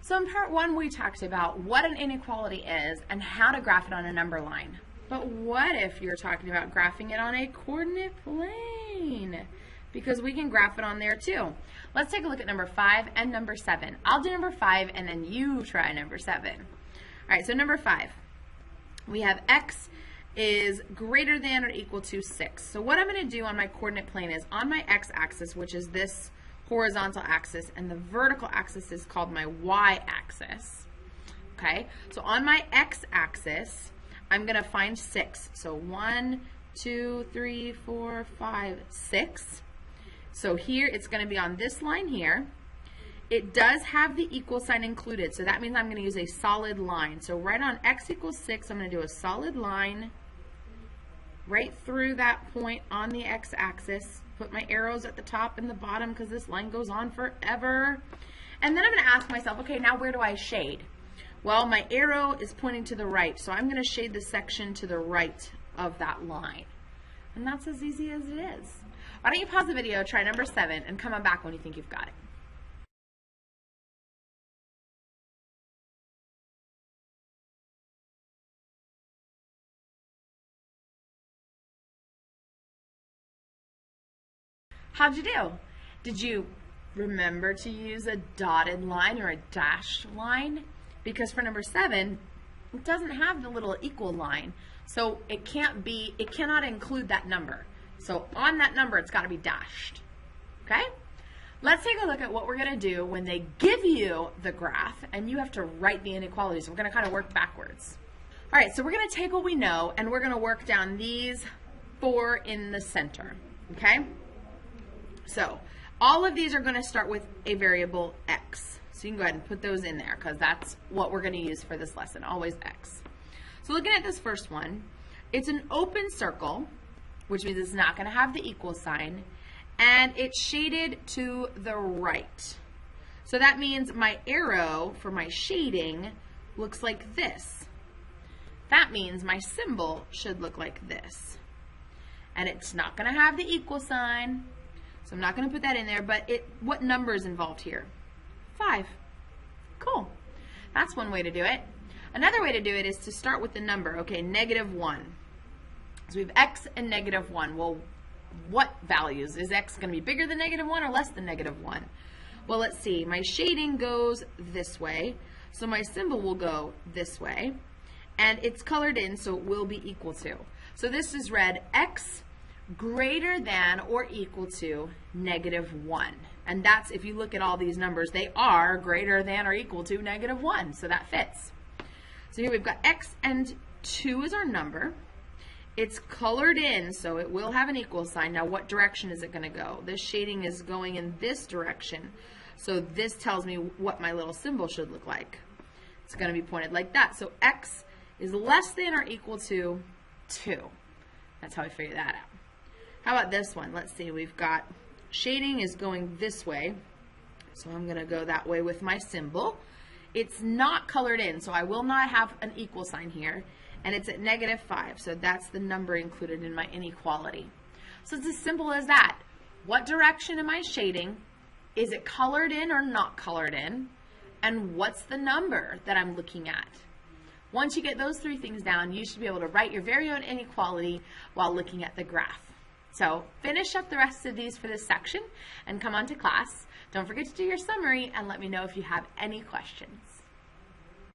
So in part one, we talked about what an inequality is and how to graph it on a number line. But what if you're talking about graphing it on a coordinate plane? Because we can graph it on there too. Let's take a look at number 5 and number 7. I'll do number 5 and then you try number 7. All right, so number 5, we have x is greater than or equal to 6. So what I'm going to do on my coordinate plane is on my x-axis, which is this horizontal axis, and the vertical axis is called my y-axis. Okay, so on my x-axis, I'm going to find 6. So 1, 2, 3, 4, 5, 6. So here it's going to be on this line here. It does have the equal sign included, so that means I'm going to use a solid line. So right on x equals 6, I'm going to do a solid line right through that point on the x-axis. Put my arrows at the top and the bottom because this line goes on forever. And then I'm going to ask myself, okay, now where do I shade? Well, my arrow is pointing to the right, so I'm going to shade the section to the right of that line. And that's as easy as it is. Why don't you pause the video, try number 7, and come on back when you think you've got it. How'd you do? Did you remember to use a dotted line or a dashed line? Because for number 7, it doesn't have the little equal line. So it cannot include that number. So on that number, it's got to be dashed. Okay? Let's take a look at what we're going to do when they give you the graph and you have to write the inequalities. We're going to kind of work backwards. All right, so we're going to take what we know and we're going to work down these 4 in the center. Okay? So all of these are going to start with a variable x. So you can go ahead and put those in there because that's what we're going to use for this lesson, always x. So looking at this first one, it's an open circle, which means it's not going to have the equal sign, and it's shaded to the right. So that means my arrow for my shading looks like this. That means my symbol should look like this. And it's not going to have the equal sign. So I'm not going to put that in there, but what number is involved here? 5. Cool. That's one way to do it. Another way to do it is to start with the number. Okay, -1. So we have x and -1. Well, what values? Is x going to be bigger than -1 or less than -1? Well, let's see. My shading goes this way, so my symbol will go this way. And it's colored in, so it will be equal to. So this is read x greater than or equal to -1. And that's, if you look at all these numbers, they are greater than or equal to -1. So that fits. So here we've got x and 2 is our number. It's colored in, so it will have an equal sign. Now, what direction is it going to go? This shading is going in this direction. So this tells me what my little symbol should look like. It's going to be pointed like that. So x is less than or equal to 2. That's how we figure that out. How about this one? Let's see. We've got shading is going this way. So I'm going to go that way with my symbol. It's not colored in, so I will not have an equal sign here. And it's at -5, so that's the number included in my inequality. So it's as simple as that. What direction am I shading? Is it colored in or not colored in? And what's the number that I'm looking at? Once you get those 3 things down, you should be able to write your very own inequality while looking at the graph. So finish up the rest of these for this section and come on to class. Don't forget to do your summary and let me know if you have any questions.